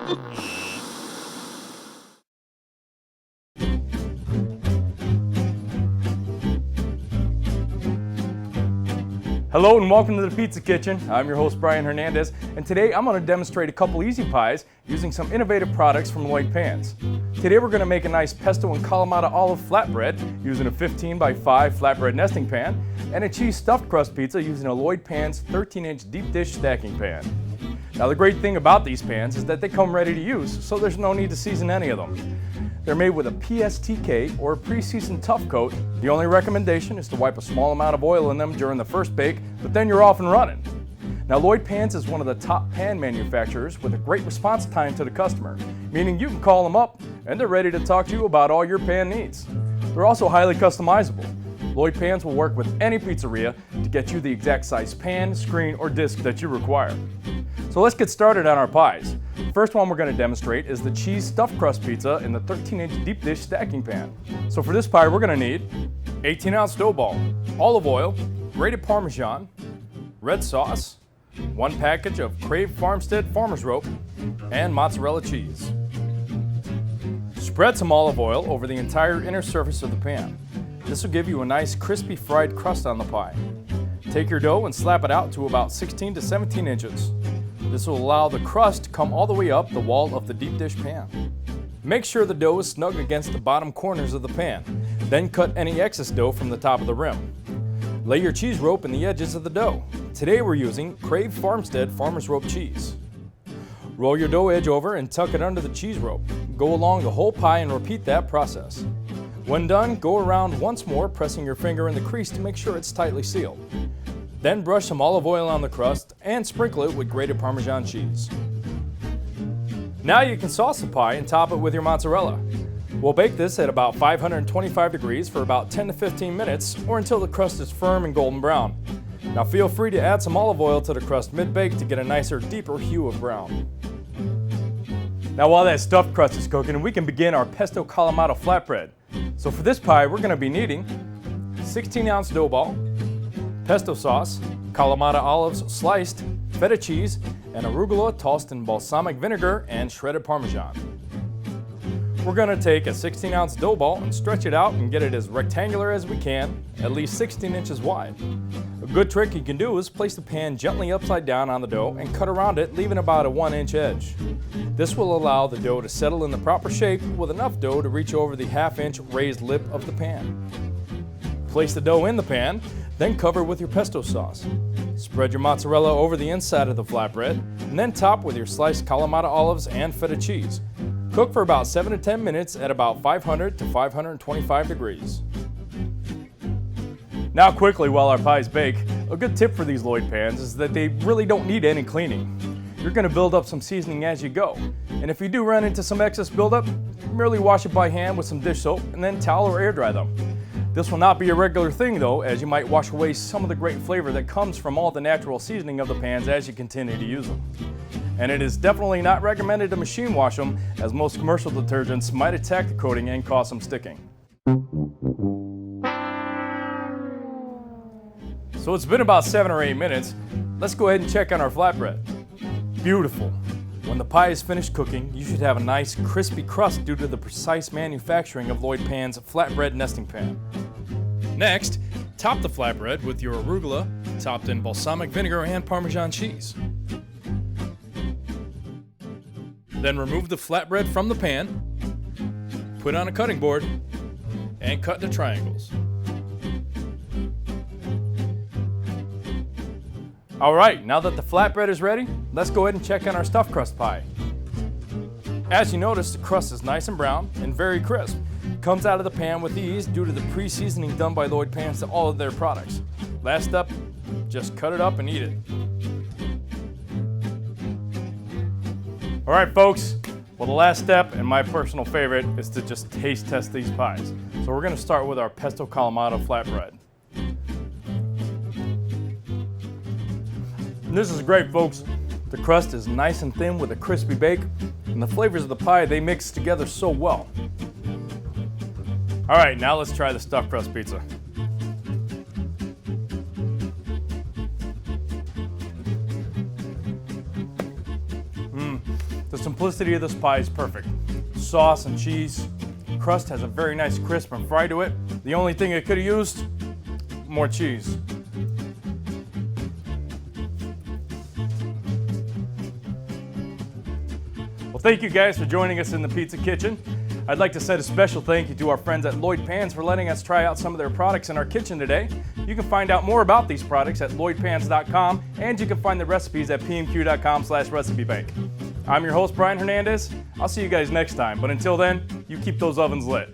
Hello and welcome to the Pizza Kitchen. I'm your host Brian Hernandez, and today I'm going to demonstrate a couple easy pies using some innovative products from Lloyd Pans. Today we're going to make a nice pesto and Kalamata olive flatbread using a 15 by 5 flatbread nesting pan and a cheese stuffed crust pizza using a Lloyd Pans 13-inch deep dish stacking pan. Now the great thing about these pans is that they come ready to use, so there's no need to season any of them. They're made with a PSTK or a pre-seasoned tough coat. The only recommendation is to wipe a small amount of oil in them during the first bake, but then you're off and running. Now Lloyd Pans is one of the top pan manufacturers with a great response time to the customer, meaning you can call them up and they're ready to talk to you about all your pan needs. They're also highly customizable. Lloyd Pans will work with any pizzeria to get you the exact size pan, screen, or disc that you require. So let's get started on our pies. First one we're going to demonstrate is the cheese stuffed crust pizza in the 13-inch deep dish stacking pan. So for this pie we're going to need 18-ounce dough ball, olive oil, grated Parmesan, red sauce, 1 package of Crave Farmstead farmer's rope, and mozzarella cheese. Spread some olive oil over the entire inner surface of the pan. This will give you a nice crispy fried crust on the pie. Take your dough and slap it out to about 16 to 17 inches. This will allow the crust to come all the way up the wall of the deep dish pan. Make sure the dough is snug against the bottom corners of the pan. Then cut any excess dough from the top of the rim. Lay your cheese rope in the edges of the dough. Today we're using Crave Farmstead farmer's rope cheese. Roll your dough edge over and tuck it under the cheese rope. Go along the whole pie and repeat that process. When done, go around once more, pressing your finger in the crease to make sure it's tightly sealed. Then brush some olive oil on the crust and sprinkle it with grated Parmesan cheese. Now you can sauce the pie and top it with your mozzarella. We'll bake this at about 525 degrees for about 10 to 15 minutes or until the crust is firm and golden brown. Now feel free to add some olive oil to the crust mid-bake to get a nicer, deeper hue of brown. Now while that stuffed crust is cooking, we can begin our Pesto Kalamata Flatbread. So for this pie we're going to be needing 16-ounce dough ball, pesto sauce, Kalamata olives sliced, feta cheese, and arugula tossed in balsamic vinegar and shredded Parmesan. We're going to take a 16-ounce dough ball and stretch it out and get it as rectangular as we can, at least 16 inches wide. A good trick you can do is place the pan gently upside down on the dough and cut around it, leaving about a 1-inch edge. This will allow the dough to settle in the proper shape with enough dough to reach over the half-inch raised lip of the pan. Place the dough in the pan, then cover with your pesto sauce. Spread your mozzarella over the inside of the flatbread, and then top with your sliced Kalamata olives and feta cheese. Cook for about 7 to 10 minutes at about 500 to 525 degrees. Now quickly while our pies bake, a good tip for these Lloyd pans is that they really don't need any cleaning. You're going to build up some seasoning as you go, and if you do run into some excess buildup, merely wash it by hand with some dish soap and then towel or air dry them. This will not be a regular thing though, as you might wash away some of the great flavor that comes from all the natural seasoning of the pans as you continue to use them. And it is definitely not recommended to machine wash them, as most commercial detergents might attack the coating and cause some sticking. So it's been about 7 or 8 minutes. Let's go ahead and check on our flatbread. Beautiful. When the pie is finished cooking, you should have a nice crispy crust due to the precise manufacturing of Lloyd Pans flatbread nesting pan. Next, top the flatbread with your arugula, topped in balsamic vinegar and Parmesan cheese. Then remove the flatbread from the pan, put on a cutting board, and cut into triangles. Alright, now that the flatbread is ready, let's go ahead and check on our stuffed crust pie. As you notice, the crust is nice and brown and very crisp. It comes out of the pan with ease due to the pre-seasoning done by Lloyd Pans to all of their products. Last up, just cut it up and eat it. Alright folks, well the last step, and my personal favorite, is to just taste test these pies. So we're going to start with our Pesto Kalamata Flatbread. And this is great folks. The crust is nice and thin with a crispy bake, and the flavors of the pie, they mix together so well. Alright, now let's try the stuffed crust pizza. The simplicity of this pie is perfect. Sauce and cheese. Crust has a very nice crisp and fry to it. The only thing it could have used, more cheese. Well, thank you guys for joining us in the Pizza Kitchen. I'd like to send a special thank you to our friends at Lloyd Pans for letting us try out some of their products in our kitchen today. You can find out more about these products at lloydpans.com, and you can find the recipes at pmq.com/recipebank. I'm your host, Brian Hernandez. I'll see you guys next time, but until then, you keep those ovens lit.